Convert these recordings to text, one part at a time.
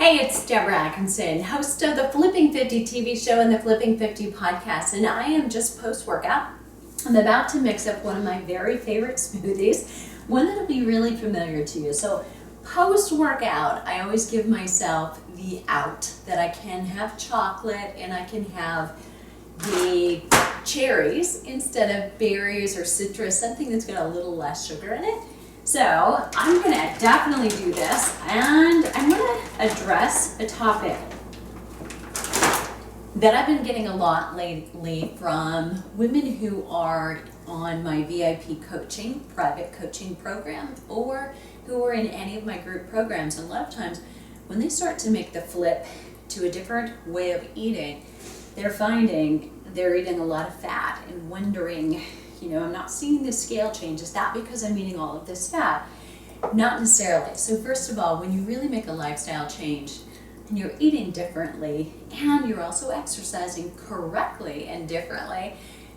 Hey, it's Deborah Atkinson, host of the Flipping 50 TV show and the Flipping 50 podcast, and I am just post-workout. I'm about to mix up one of my very favorite smoothies, one that'll be really familiar to you. So post-workout, I always give myself the out, that I can have chocolate and I can have the cherries instead of berries or citrus, something that's got a little less sugar in it. So I'm going to definitely do this, and I'm going to address a topic that I've been getting a lot lately from women who are on my VIP coaching, private coaching program, or who are in any of my group programs. And a lot of times when they start to make the flip to a different way of eating, they're finding they're eating a lot of fat and wondering, I'm not seeing the scale change. Is that because I'm eating all of this fat? Not necessarily. So first of all, when you really make a lifestyle change and you're eating differently and you're also exercising correctly and differently,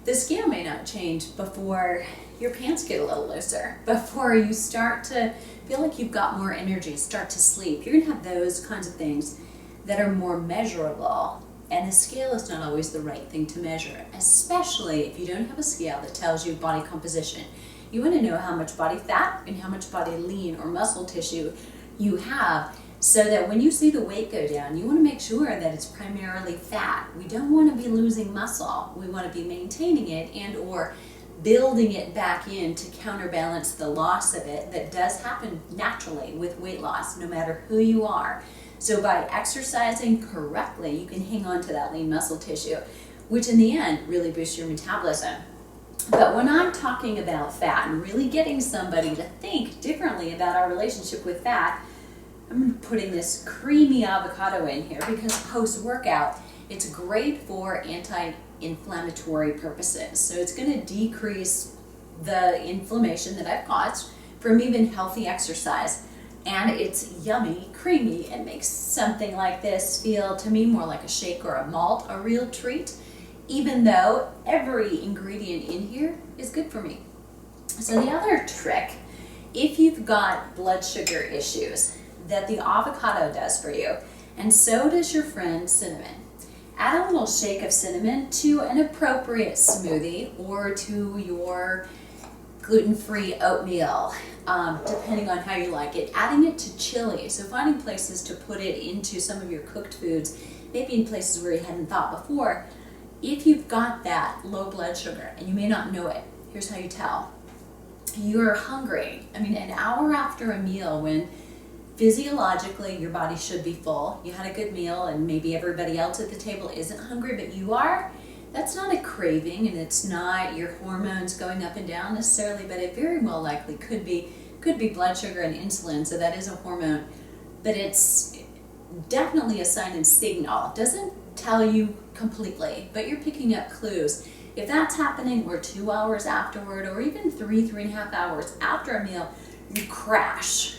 the scale may not change before your pants get a little looser, before you start to feel like you've got more energy, start to sleep. You're gonna have those kinds of things that are more measurable. And the scale is not always the right thing to measure, especially if you don't have a scale that tells you body composition. You want to know how much body fat and how much body lean or muscle tissue you have, so that when you see the weight go down, you want to make sure that it's primarily fat. We don't want to be losing muscle. We want to be maintaining it and or building it back in to counterbalance the loss of it that does happen naturally with weight loss, no matter who you are. So by exercising correctly, you can hang on to that lean muscle tissue, which in the end really boosts your metabolism. But when I'm talking about fat and really getting somebody to think differently about our relationship with fat, I'm putting this creamy avocado in here because post-workout, it's great for anti-inflammatory purposes. So it's going to decrease the inflammation that I've caused from even healthy exercise. And it's yummy, creamy, and makes something like this feel to me more like a shake or a malt, a real treat, even though every ingredient in here is good for me. So the other trick, if you've got blood sugar issues, that the avocado does for you, and so does your friend cinnamon. Add a little shake of cinnamon to an appropriate smoothie or to your gluten-free oatmeal, depending on how you like it. Adding it to chili, so finding places to put it into some of your cooked foods, maybe in places where you hadn't thought before. If you've got that low blood sugar and you may not know it, here's how you tell. You're hungry. An hour after a meal, when physiologically your body should be full, you had a good meal and maybe everybody else at the table isn't hungry but you are, that's not a craving, and it's not your hormones going up and down necessarily, but it very well likely could be blood sugar and insulin, so that is a hormone. But it's definitely a sign and signal. It doesn't tell you completely, but you're picking up clues. If that's happening, or 2 hours afterward, or even 3.5 hours after a meal, you crash.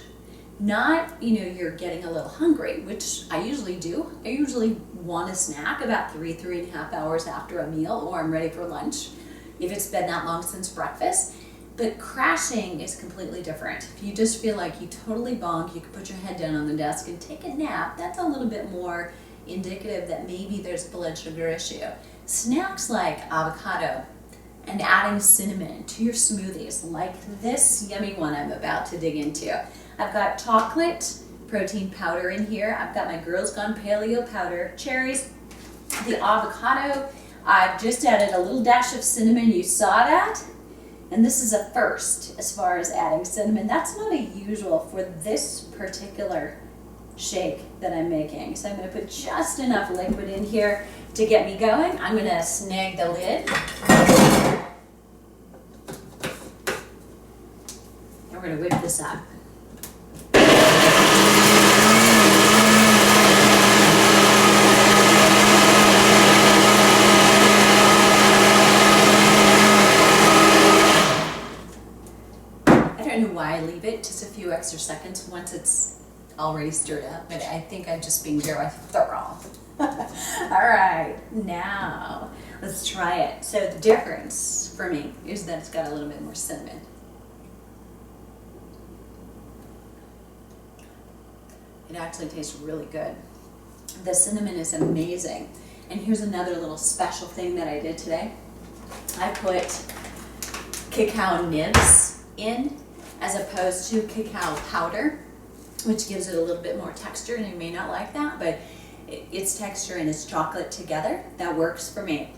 Not, you're getting a little hungry, which I usually do. I usually want a snack about 3.5 hours after a meal, or I'm ready for lunch if it's been that long since breakfast. But crashing is completely different. If you just feel like you totally bonked, you can put your head down on the desk and take a nap, that's a little bit more indicative that maybe there's a blood sugar issue. Snacks like avocado and adding cinnamon to your smoothies, like this yummy one I'm about to dig into. I've got chocolate protein powder in here. I've got my Girls Gone Paleo powder, cherries, the avocado. I've just added a little dash of cinnamon. You saw that? And this is a first as far as adding cinnamon. That's not a usual for this particular shake that I'm making. So I'm going to put just enough liquid in here to get me going. I'm going to snag the lid. And we're going to whip this up. Why I leave it just a few extra seconds once it's already stirred up, but I think I'm just being very thorough. All right, now let's try it. So the difference for me is that it's got a little bit more cinnamon. It actually tastes really good. The cinnamon is amazing. And here's another little special thing that I did today. I put cacao nibs in as opposed to cacao powder, which gives it a little bit more texture, and you may not like that, but its texture and its chocolate together, that works for me.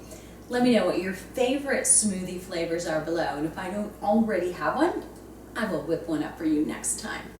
Let me know what your favorite smoothie flavors are below, and if I don't already have one, I will whip one up for you next time.